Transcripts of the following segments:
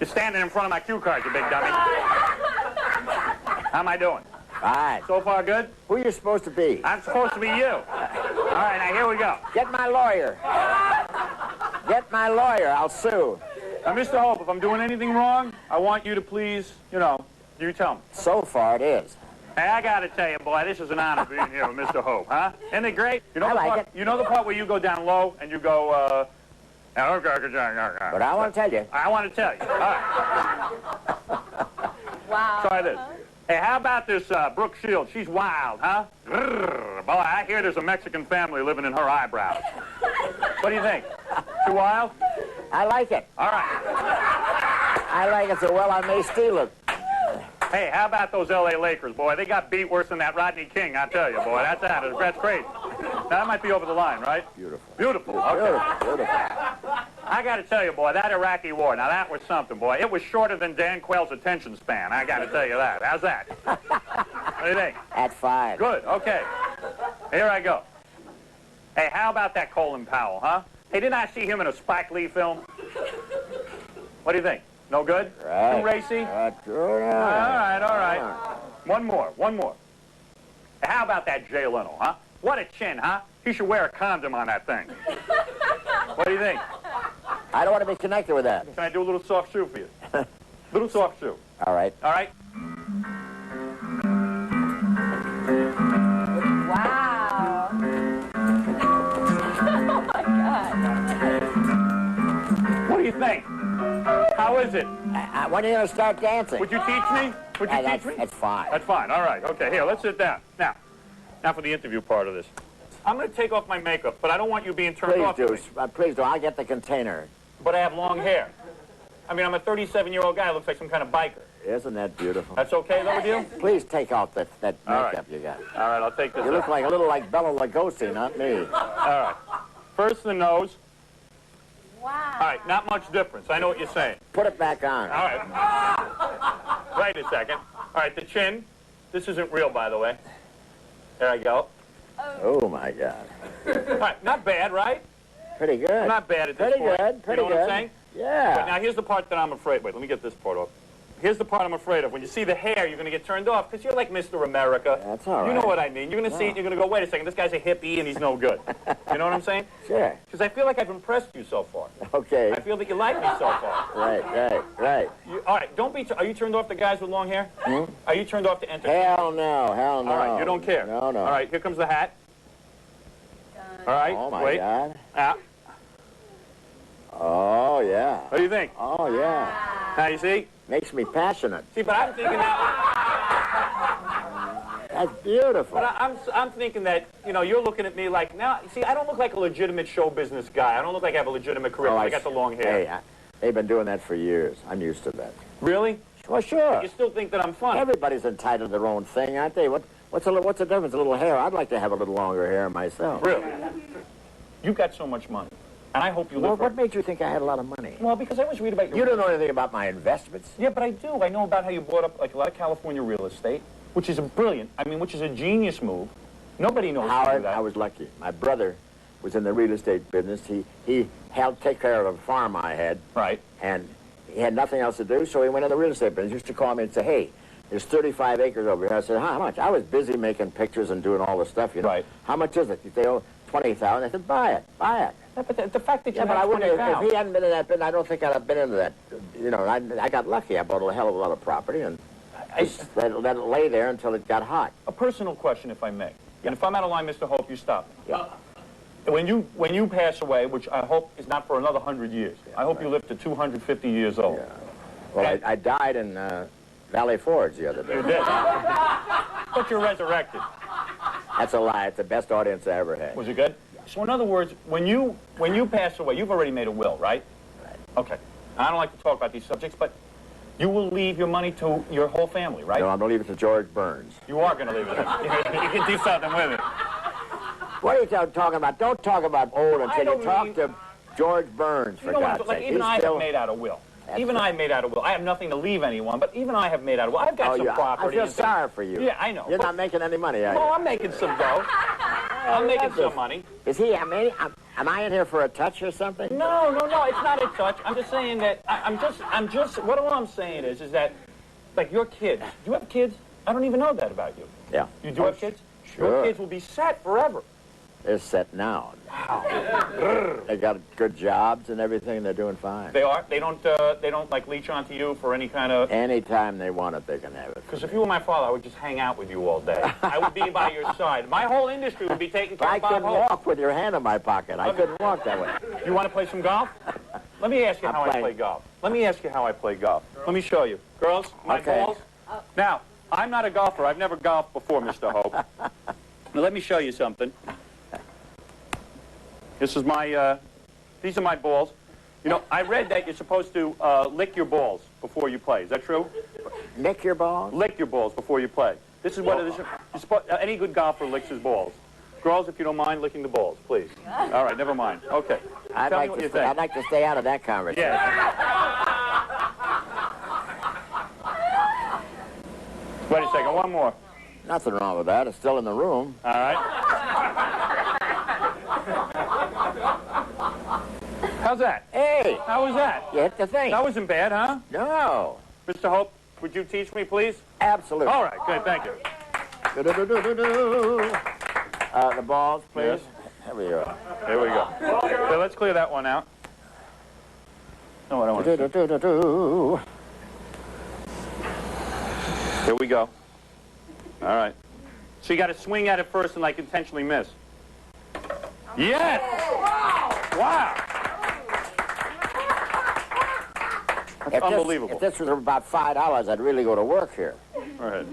You're standing in front of my cue card, you big dummy. How am I doing? Fine. So far, good? Who are you supposed to be? I'm supposed to be you. All right, now here we go. Get my lawyer. Get my lawyer. I'll sue. Now, Mr. Hope, if I'm doing anything wrong, I want you to please, you tell me. So far, it is. Hey, I gotta tell you, boy, this is an honor being here with Mr. Hope, huh? Isn't it great? You know I like it. You know the part where you go down low and you go, But I want to tell you. I want to tell you. All right. Wow. Try this. Hey, how about this Brooke Shields? She's wild, huh? Grrr. Boy, I hear there's a Mexican family living in her eyebrows. What do you think? Too wild? I like it. All right. I like it so well I may steal it. Hey, how about those L.A. Lakers, boy? They got beat worse than that Rodney King, I tell you, boy. That's crazy. Now, that might be over the line, right? Beautiful. Beautiful. Okay. Beautiful. I got to tell you, boy, that Iraqi war, now that was something, boy. It was shorter than Dan Quayle's attention span. I got to tell you that. How's that? What do you think? That's fine. Good. Okay. Here I go. Hey, how about that Colin Powell, huh? Hey, didn't I see him in a Spike Lee film? What do you think? No good? Right. Too racy? All right. All right. One more. Hey, how about that Jay Leno, huh? What a chin, huh? He should wear a condom on that thing. What do you think? I don't want to be connected with that. Can I do a little soft shoe for you? Little soft shoe. All right. All right? Wow. Oh, my God. What do you think? How is it? When are you going to start dancing? Would you teach me? Would you teach me? That's fine. That's fine. All right. Okay, here, let's sit down. Now for the interview part of this. I'm going to take off my makeup, but I don't want you being turned off. Please do. I'll get the container. But I have long hair. I mean, I'm a 37-year-old guy. Looks like some kind of biker. Isn't that beautiful? That's okay, though, with you? Please take off that All makeup right. you got. All right, I'll take this You look off. like a little like Bela Lugosi, not me. All right. First the nose. Wow. All right, not much difference. I know what you're saying. Put it back on. All right. Wait a second. All right, the chin. This isn't real, by the way. There I go. Oh, my God. All right, not bad, right? Pretty good. Not bad at this point. Pretty You know good. what I'm saying? Yeah. But now here's the part that I'm afraid. Wait, let me get this part off. Here's the part I'm afraid of. When you see the hair, you're going to get turned off because you're like Mr. America. That's all right. You know what I mean. You're going to see it, you're going to go, wait a second, this guy's a hippie and he's no good. You know what I'm saying? Sure. Because I feel like I've impressed you so far. Okay. I feel that you like me so far. Right. All right, don't be... Are you turned off to guys with long hair? Hmm? Are you turned off to entertain? Hell no. All right, you don't care. No. All right, here comes the hat. All right, Oh, my wait. God. Ah, Oh, yeah. what do you think? Oh, yeah. Now, you see? Makes me passionate. See, but I'm thinking that... That's beautiful. But I'm thinking that, you're looking at me like, now, see, I don't look like a legitimate show business guy. I don't look like I have a legitimate career. I got the long hair. Hey, they've been doing that for years. I'm used to that. Really? Well, sure. You still think that I'm funny? Everybody's entitled to their own thing, aren't they? What's the difference? A little hair. I'd like to have a little longer hair myself. Really? You've got so much money. And I hope you Well, live what made you think I had a lot of money? Well, because I always read about your... You don't know anything about my investments. Yeah, but I do. I know about how you bought up like a lot of California real estate, which is which is a genius move. Nobody knows how to do Howard, that. I was lucky. My brother was in the real estate business. He helped take care of a farm I had. Right. And he had nothing else to do, so he went in the real estate business. He used to call me and say, hey, there's 35 acres over here. I said, how much? I was busy making pictures and doing all the stuff, Right. How much is it? They owe 20,000. I said, buy it. Yeah, but the fact that you Yeah, but I have wouldn't have, 20,000. if he hadn't been in that business, I don't think I'd have been into that. I got lucky. I bought a hell of a lot of property and just let it lay there until it got hot. A personal question, if I may. Yeah. And if I'm out of line, Mr. Hope, you stop me. Yeah. When you pass away, which I hope is not for another 100 years, I hope you live to 250 years old. Yeah. Well, I died in Valley Forge the other day. You did. But you're resurrected. That's a lie. It's the best audience I ever had. Was it good? So in other words, when you pass away, you've already made a will, right? Right. Okay. I don't like to talk about these subjects, but you will leave your money to your whole family, right? No, I'm going to leave it to George Burns. You are going to leave it. You can do something with it. What are you talking about? Don't talk about old until don't you talk mean- to George Burns, for You know God's what? Like sake. even He's I still... have made out a will. That's Even right. I made out a will. I have nothing to leave anyone, but even I have made out a will. I've got some I property. feel and things. sorry for you. Yeah, I know. You're not making any money, are you? Well, I'm making some dough. I'm making some money. Is he? I mean, am I in here for a touch or something? No, it's not a touch. I'm just saying that I'm just. What all I'm saying is that, like your kids. Do you have kids? I don't even know that about you. Yeah. You do have kids? Sure. Your kids will be set forever. They're set now. They got good jobs and everything. They're doing fine. They are. They don't like leech onto you for any kind of. Anytime they want it, they can have it. Because if you were my father, I would just hang out with you all day. I would be by your side. My whole industry would be taken care I of by couldn't Hope. walk with your hand in my pocket. I couldn't walk that way. You want to play some golf? Let me ask you how I playing. play golf. Let me ask you how I play golf. Let me show you. Girls, my Okay. balls. Now, I'm not a golfer. I've never golfed before, Mr. Hope. Now, let me show you something. This is my, these are my balls. You know, I read that you're supposed to lick your balls before you play. Is that true? Nick your balls? Lick your balls before you play. This is what it is. You're supposed, any good golfer licks his balls. Girls, if you don't mind licking the balls, please. All right, never mind. Okay. I'd Tell me like, what to you stay, think. I'd like to stay out of that conversation. Yeah. Wait a second, one more. Nothing wrong with that. It's still in the room. All right. How's that? Hey, How was that? you hit the thing. That wasn't bad, huh? No. Mr. Hope, would you teach me, please? Absolutely. All right, good, thank you. The balls, please. Yes. There we go. Here we go. So let's clear that one out. No, I don't want to. Here we go. All right. So you got to swing at it first and like intentionally miss. Yes! Wow! That's unbelievable. If this was about $5, I'd really go to work here. Go ahead.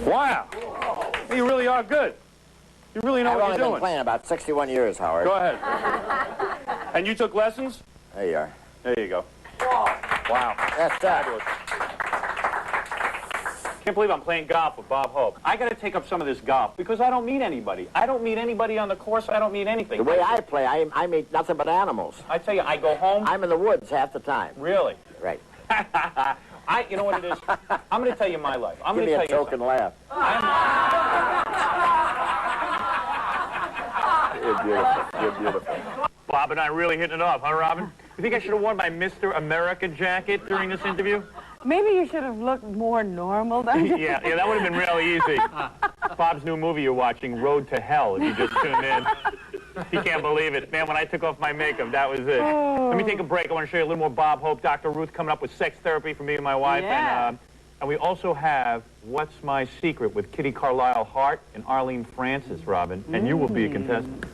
Wow! You really are good. You really know I've what only you're been doing. playing about 61 years, Howard. Go ahead. And you took lessons? There you are. There you go. Wow. That's Fabulous. Can't believe I'm playing golf with Bob Hope. I got to take up some of this golf because I don't meet anybody. I don't meet anybody on the course. I don't meet anything. The way I play, I meet nothing but animals. I tell you, I go home. I'm in the woods half the time. Really? Right. You know what it is? I'm going to tell you my life. I'm Give going me to tell a you token something. laugh. You're beautiful. You're beautiful. Bob and I really hitting it off, huh, Robin? You think I should have worn my Mr. America jacket during this interview? Maybe you should have looked more normal then. Yeah, that would have been really easy. Bob's new movie you're watching, Road to Hell, if you just tuned in. He can't believe it. Man, when I took off my makeup, that was it. Oh. Let me take a break. I want to show you a little more Bob Hope. Dr. Ruth coming up with sex therapy for me and my wife. Yeah. And we also have What's My Secret with Kitty Carlisle Hart and Arlene Francis, Robin. And you will be a contestant.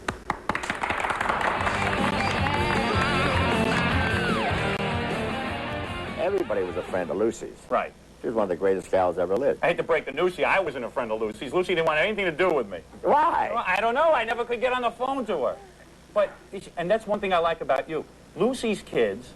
Everybody was a friend of Lucy's. Right. She was one of the greatest gals ever lived. I hate to break the news to you. I wasn't a friend of Lucy's. Lucy didn't want anything to do with me. Why? Well, I don't know. I never could get on the phone to her. But, and that's one thing I like about you. Lucy's kids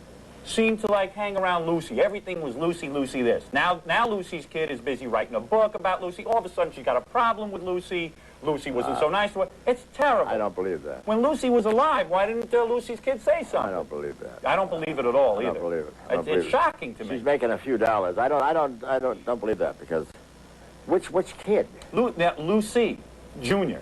seemed to like hang around Lucy. Everything was Lucy, Lucy this. Now Lucy's kid is busy writing a book about Lucy. All of a sudden she's got a problem with Lucy. Lucy wasn't so nice to her. It's terrible. I don't believe that. When Lucy was alive, why didn't Lucy's kid say something? I don't believe that. I don't believe it at all I either. don't believe it. I don't It's believe it. shocking to me. She's making a few dollars. I don't believe that because which kid? Now, Lucy Jr.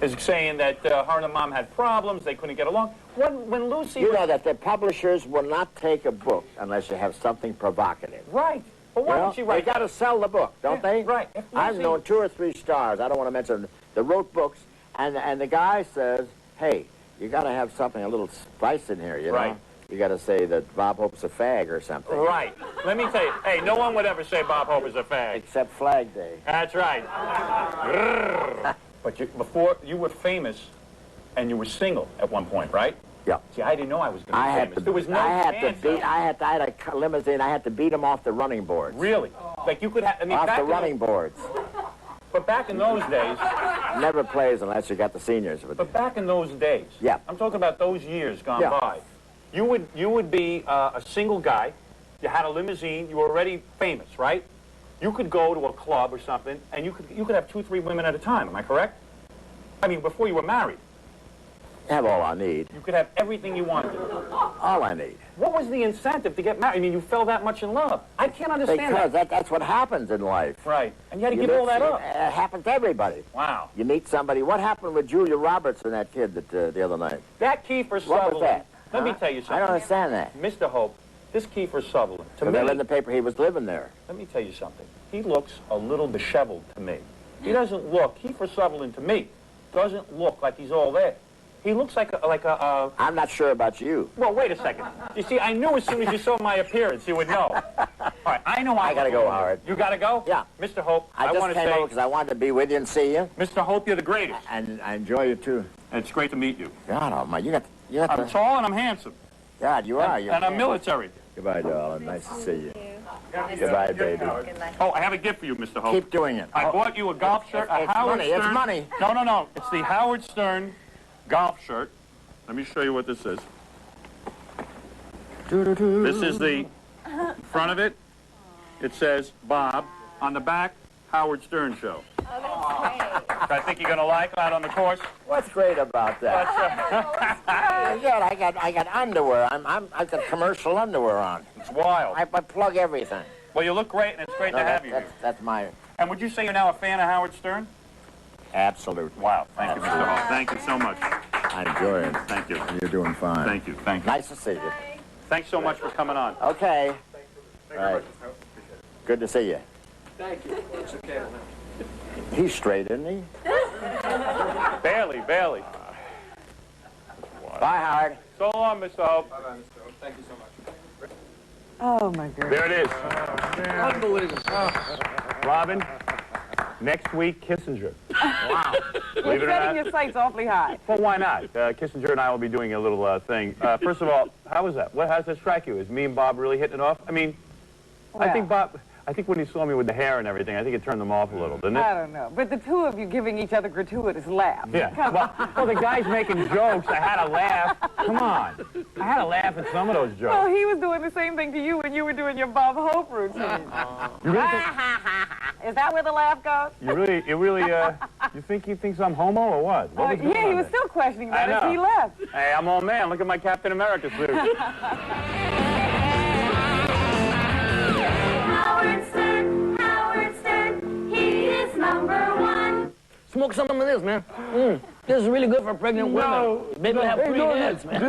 is saying that her and her mom had problems. They couldn't get along. When Lucy You was... know that the publishers will not take a book unless you have something provocative. Right. But why Well, don't she write... They got to sell the book, don't Yeah, they? right. If I've Lucy- known 2 or 3 stars. I don't want to mention that wrote books, and the guy says, "Hey, you got to have something a little spice in here, you know? Right. You got to say that Bob Hope's a fag or something." Right. Let me tell you. Hey, no one would ever say Bob Hope is a fag. Except Flag Day. That's right. But before, you were famous, and you were single at one point, right? Yeah. See, I didn't know I was going to I be had famous. to. There was no I had to chance beat. of- I had a limousine. I had to beat him off the running boards. Really? Like you could have... I mean, Off back the in running boards. But back in those days... Never plays unless you got the seniors with you. But back in those days, Yeah. I'm talking about those years gone Yeah. by, you would be a single guy, you had a limousine, you were already famous, right? You could go to a club or something, and you could have 2, 3 women at a time, am I correct? I mean, before you were married, Have all I need. you could have everything you wanted. all I need. What was the incentive to get married? I mean, you fell that much in love. I can't understand Because that. that's what happens in life. Right. And you had to give meet- all that up. It happens to everybody. Wow. You meet somebody. What happened with Julia Roberts and that kid that the other night? That Kiefer Sutherland. What was that? Let me Huh? tell you I don't something. understand that. Mr. Hope, this Kiefer Sutherland, to Because I read in me, the paper he was living there. let me tell you something. He looks a little disheveled to me. He doesn't look, Kiefer Sutherland to me, doesn't look like he's all there. He looks like a I'm not sure about you. well, wait a second. You see, I knew as soon as you saw my appearance, you would know. All right, I know I gotta go, Howard. You gotta go? Yeah. Mr. Hope, I I just want to came over say, because I wanted to be with you and see you. Mr. Hope, you're the greatest. And I enjoy you too. And it's great to meet you. God almighty, you got I'm the... tall and I'm handsome. God, you are. You're And I'm military. Goodbye, darling. Nice to see you. Goodbye, baby. Oh, I have a gift for you, Mr. Hope. Keep doing it. I bought you a golf shirt, a It's Howard money, Stern. it's money. No, no, no. It's the Howard Stern golf shirt. Let me show you what this is. This is the front of it. It says Bob. On the back, Howard Stern Show. Oh, that's great. I think you're going to like that on the course. What's great about that? Yeah, I got underwear. I've got commercial underwear on. It's wild. I plug everything. Well, you look great, and it's great No, to have you here. that's my And would you say you're now a fan of Howard Stern? absolute. Wow. Thank you, Mr. Hope. Thank you so much. I enjoy it. Thank you. You're doing fine. Thank you. Thank you. Nice to see you. Thanks so much for coming on. Okay. All right. Good to see you. Thank you. It's okay. He's straight, isn't he? Barely, barely. Bye, Howard. So long, Mr. Hope. Bye-bye, Mr. Oak. Thank you so much. Oh, my goodness. There it is. Unbelievable. Robin, next week, Kissinger. Wow. Believe it or You're setting not. your sights awfully high. Well, why not? Kissinger and I will be doing a little thing. First of all, how was that? How does that strike you? Is me and Bob really hitting it off? I mean, I think when he saw me with the hair and everything, I think it turned them off a little, didn't it? I don't know. But the two of you giving each other gratuitous laughs. Yeah. Well, the guy's making jokes. I had to laugh. Come on. I had to laugh at some of those jokes. Well, he was doing the same thing to you when you were doing your Bob Hope routine. You really think, Is that where the laugh goes? you think he thinks I'm homo or what? What was going Yeah, he on was there? still questioning that I as know. he left. Hey, I'm all man. Look at my Captain America suit. Howard Stern, he is #1. Smoke some of this, man. This is really good for pregnant women. Baby have 3 heads, man.